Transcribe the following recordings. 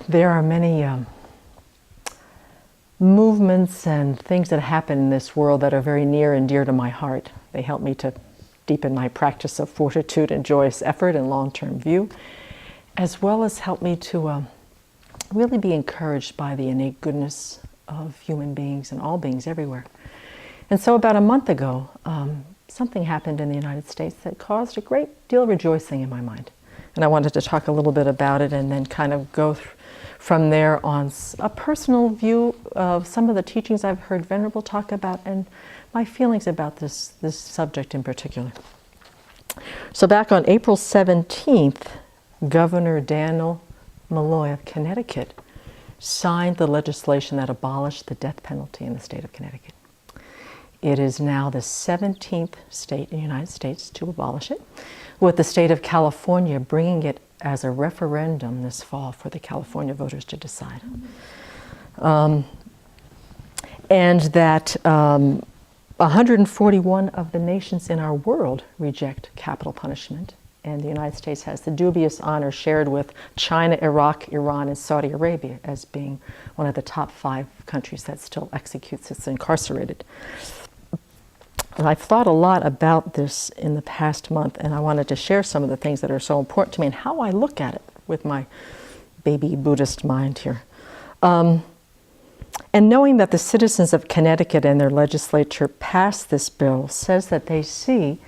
There are many movements and things that happen in this world that are very near and dear to my heart. They help me to deepen my practice of fortitude and joyous effort and long-term view, as well as help me to really be encouraged by the innate goodness of human beings and all beings everywhere. And so about a month ago, something happened in the United States that caused a great deal of rejoicing in my mind. And I wanted to talk a little bit about it and then kind of go from there on a personal view of some of the teachings I've heard Venerable talk about and my feelings about this subject in particular. So back on April 17th, Governor Daniel Malloy of Connecticut signed the legislation that abolished the death penalty in the state of Connecticut. It is now the 17th state in the United States to abolish it, with the state of California bringing it as a referendum this fall for the California voters to decide. And that 141 of the nations in our world reject capital punishment, and the United States has the dubious honor shared with China, Iraq, Iran, and Saudi Arabia as being one of the top 5 countries that still executes its incarcerated. And I've thought a lot about this in the past month, and I wanted to share some of the things that are so important to me and how I look at it with my baby Buddhist mind here. And knowing that the citizens of Connecticut and their legislature passed this bill says that they see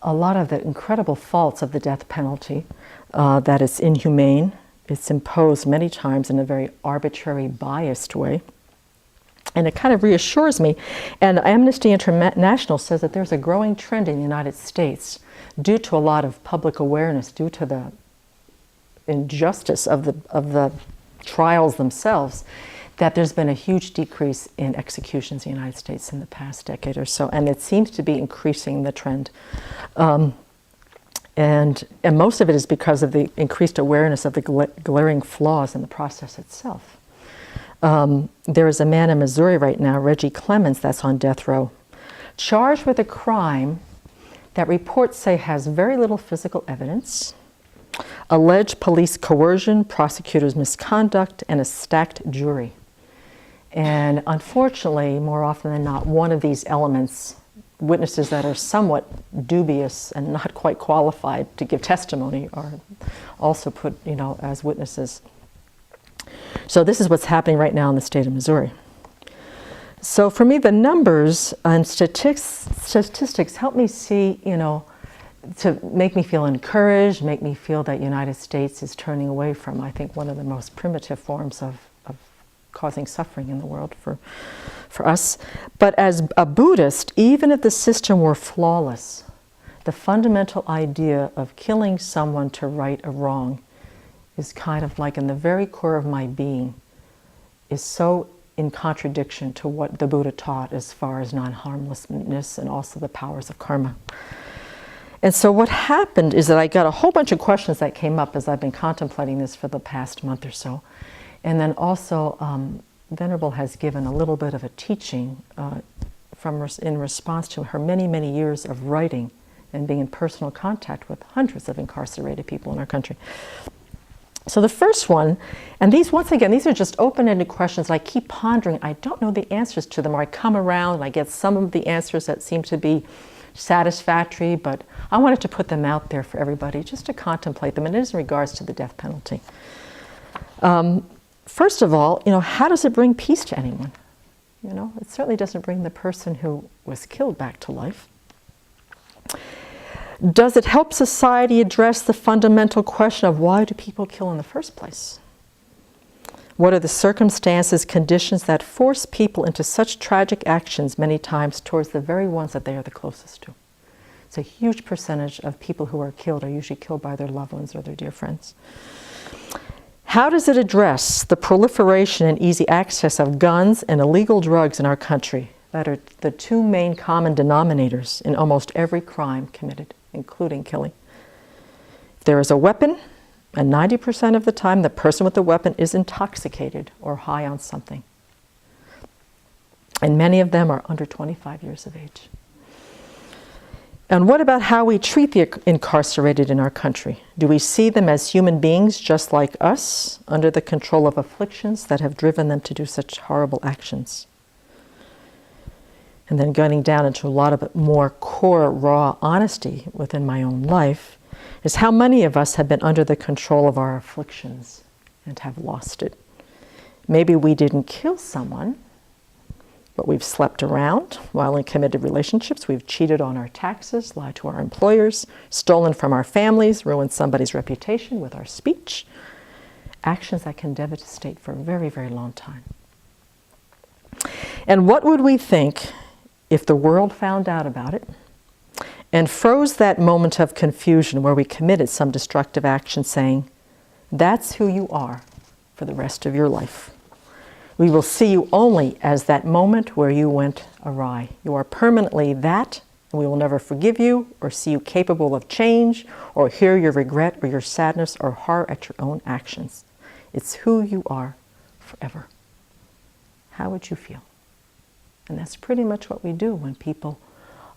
a lot of the incredible faults of the death penalty, that it's inhumane, it's imposed many times in a very arbitrary, biased way. And it kind of reassures me. And Amnesty International says that there's a growing trend in the United States due to a lot of public awareness, due to the injustice of the trials themselves, that there's been a huge decrease in executions in the United States in the past decade or so. And it seems to be increasing the trend. And most of it is because of the increased awareness of the glaring flaws in the process itself. There is a man in Missouri right now, Reggie Clemens, that's on death row, charged with a crime that reports say has very little physical evidence, alleged police coercion, prosecutors' misconduct, and a stacked jury. And unfortunately, more often than not, one of these elements, witnesses that are somewhat dubious and not quite qualified to give testimony, are also put, as witnesses. So this is what's happening right now in the state of Missouri. So for me, the numbers and statistics help me see, to make me feel encouraged, make me feel that the United States is turning away from, I think, one of the most primitive forms of causing suffering in the world for us. But as a Buddhist, even if the system were flawless, the fundamental idea of killing someone to right a wrong is kind of like in the very core of my being, is so in contradiction to what the Buddha taught as far as non-harmlessness and also the powers of karma. And so what happened is that I got a whole bunch of questions that came up as I've been contemplating this for the past month or so. And then also Venerable has given a little bit of a teaching in response to her many, many years of writing and being in personal contact with hundreds of incarcerated people in our country. So the first one, and these, once again, these are just open-ended questions I keep pondering. I don't know the answers to them, or I come around and I get some of the answers that seem to be satisfactory, but I wanted to put them out there for everybody just to contemplate them, and it is in regards to the death penalty. First of all, how does it bring peace to anyone? It certainly doesn't bring the person who was killed back to life. Does it help society address the fundamental question of why do people kill in the first place? What are the circumstances, conditions that force people into such tragic actions many times towards the very ones that they are the closest to? It's a huge percentage of people who are killed are usually killed by their loved ones or their dear friends. How does it address the proliferation and easy access of guns and illegal drugs in our country that are the 2 main common denominators in almost every crime committed, including killing? If there is a weapon, and 90% of the time the person with the weapon is intoxicated or high on something. And many of them are under 25 years of age. And what about how we treat the incarcerated in our country? Do we see them as human beings just like us, under the control of afflictions that have driven them to do such horrible actions? And then getting down into a lot of more core, raw honesty within my own life is how many of us have been under the control of our afflictions and have lost it. Maybe we didn't kill someone, but we've slept around while in committed relationships. We've cheated on our taxes, lied to our employers, stolen from our families, ruined somebody's reputation with our speech. Actions that can devastate for a very, very long time. And what would we think if the world found out about it and froze that moment of confusion where we committed some destructive action, saying, that's who you are for the rest of your life. We will see you only as that moment where you went awry. You are permanently that, and we will never forgive you or see you capable of change or hear your regret or your sadness or horror at your own actions. It's who you are forever. How would you feel? And that's pretty much what we do when people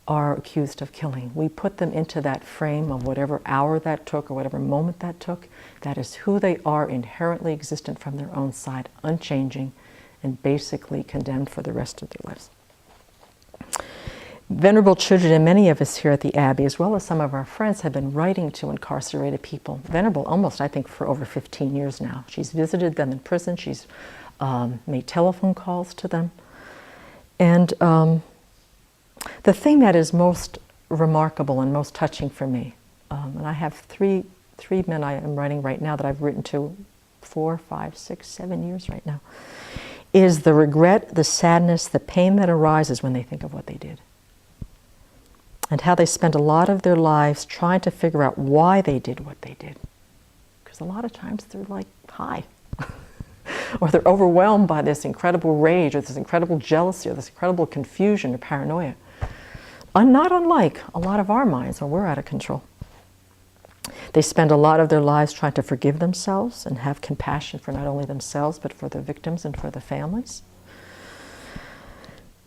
are accused of killing. We put them into that frame of whatever hour that took or whatever moment that took. That is who they are, inherently existent from their own side, unchanging, and basically condemned for the rest of their lives. Venerable children and many of us here at the Abbey, as well as some of our friends, have been writing to incarcerated people. Venerable almost, I think, for over 15 years now. She's visited them in prison. She's made telephone calls to them. And the thing that is most remarkable and most touching for me, and I have three men I am writing right now that I've written to 4, 5, 6, 7 years right now, is the regret, the sadness, the pain that arises when they think of what they did. And how they spend a lot of their lives trying to figure out why they did what they did. Because a lot of times they're like high. Or they're overwhelmed by this incredible rage or this incredible jealousy or this incredible confusion or paranoia. Not unlike a lot of our minds when we're out of control. They spend a lot of their lives trying to forgive themselves and have compassion for not only themselves but for the victims and for the families.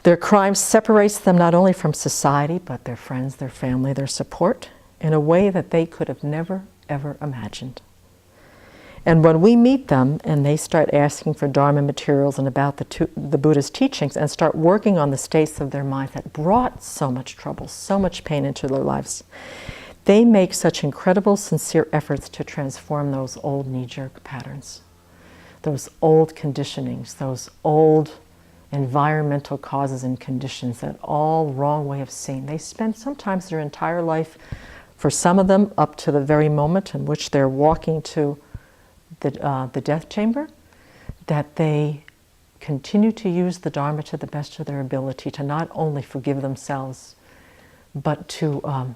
Their crime separates them not only from society but their friends, their family, their support in a way that they could have never, ever imagined. And when we meet them and they start asking for Dharma materials and about the Buddha's teachings and start working on the states of their minds that brought so much trouble, so much pain into their lives, they make such incredible, sincere efforts to transform those old knee-jerk patterns, those old conditionings, those old environmental causes and conditions, that all wrong way of seeing. They spend sometimes their entire life, for some of them, up to the very moment in which they're walking to the death chamber, that they continue to use the Dharma to the best of their ability to not only forgive themselves, but to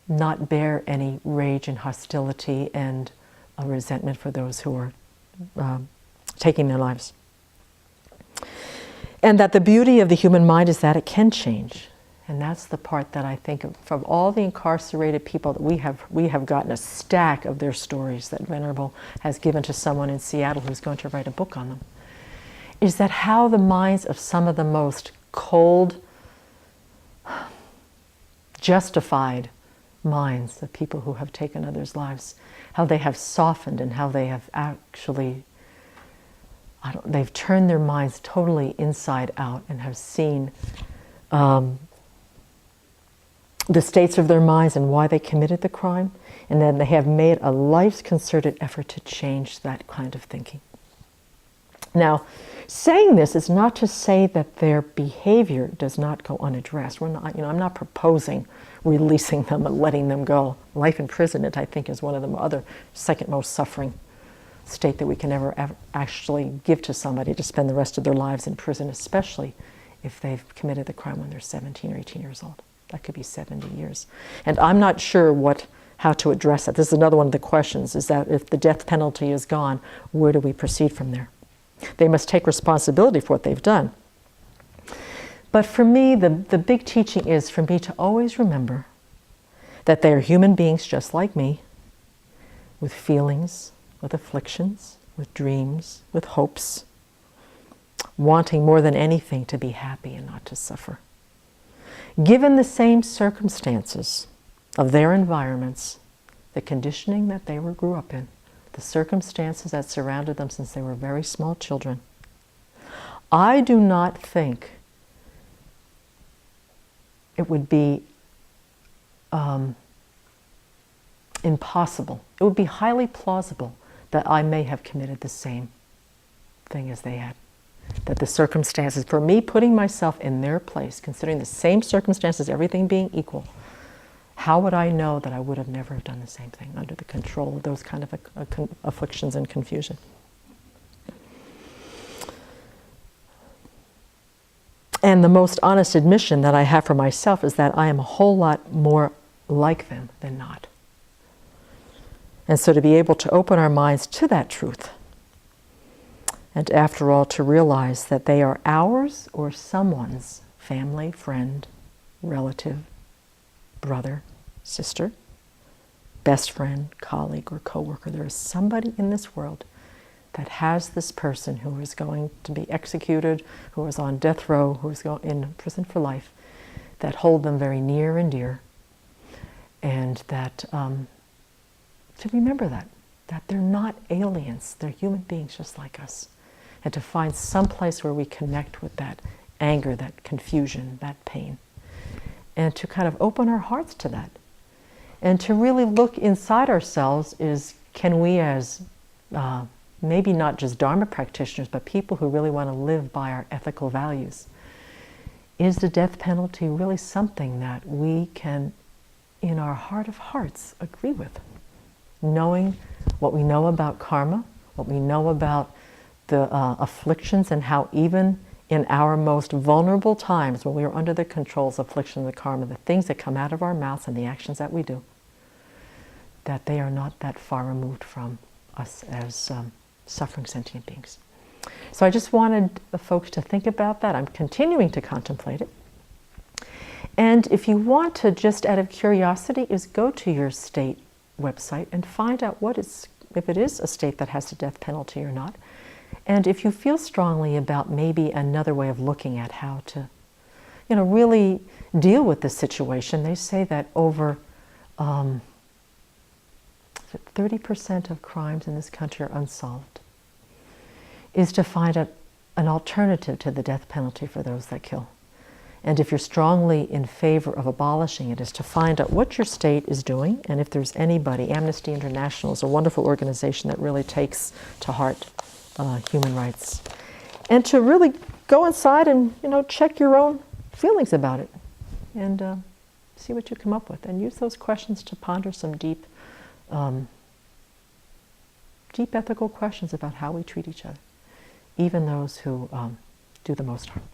not bear any rage and hostility and resentment for those who are taking their lives. And that the beauty of the human mind is that it can change. And that's the part that I think of, from all the incarcerated people that we have gotten a stack of their stories that Venerable has given to someone in Seattle who's going to write a book on them, is that how the minds of some of the most cold, justified minds of people who have taken others' lives, how they have softened and how they have actually, they've turned their minds totally inside out and have seen the states of their minds and why they committed the crime, and then they have made a life's concerted effort to change that kind of thinking. Now, saying this is not to say that their behavior does not go unaddressed. We're not, I'm not proposing releasing them and letting them go. Life imprisonment, I think, is one of the other second most suffering state that we can ever actually give to somebody, to spend the rest of their lives in prison, especially if they've committed the crime when they're 17 or 18 years old. That could be 70 years. And I'm not sure how to address it. This is another one of the questions, is that if the death penalty is gone, where do we proceed from there? They must take responsibility for what they've done. But for me, the big teaching is for me to always remember that they are human beings just like me, with feelings, with afflictions, with dreams, with hopes, wanting more than anything to be happy and not to suffer. given the same circumstances of their environments, the conditioning that they grew up in, the circumstances that surrounded them since they were very small children, I do not think it would be impossible. It would be highly plausible that I may have committed the same thing as they had. That the circumstances, for me putting myself in their place, considering the same circumstances, everything being equal, how would I know that I would have never done the same thing under the control of those kind of afflictions and confusion? And the most honest admission that I have for myself is that I am a whole lot more like them than not. And so to be able to open our minds to that truth, and after all, to realize that they are ours or someone's family, friend, relative, brother, sister, best friend, colleague, or coworker. There is somebody in this world that has this person who is going to be executed, who is on death row, who is in prison for life, that hold them very near and dear, and that to remember that they're not aliens, they're human beings just like us. And to find some place where we connect with that anger, that confusion, that pain. And to kind of open our hearts to that. And to really look inside ourselves is, can we as maybe not just Dharma practitioners, but people who really want to live by our ethical values, is the death penalty really something that we can, in our heart of hearts, agree with? Knowing what we know about karma, what we know about the afflictions, and how even in our most vulnerable times, when we are under the controls of affliction and the karma, the things that come out of our mouths and the actions that we do, that they are not that far removed from us as suffering sentient beings. So I just wanted the folks to think about that. I'm continuing to contemplate it. And if you want to, just out of curiosity, is go to your state website and find out if it is a state that has a death penalty or not. And if you feel strongly about maybe another way of looking at how to, really deal with this situation, they say that over 30% of crimes in this country are unsolved, is to find an alternative to the death penalty for those that kill. And if you're strongly in favor of abolishing it, is to find out what your state is doing, and if there's anybody. Amnesty International is a wonderful organization that really takes to heart human rights. And to really go inside and, check your own feelings about it, and see what you come up with, and use those questions to ponder some deep ethical questions about how we treat each other, even those who do the most harm.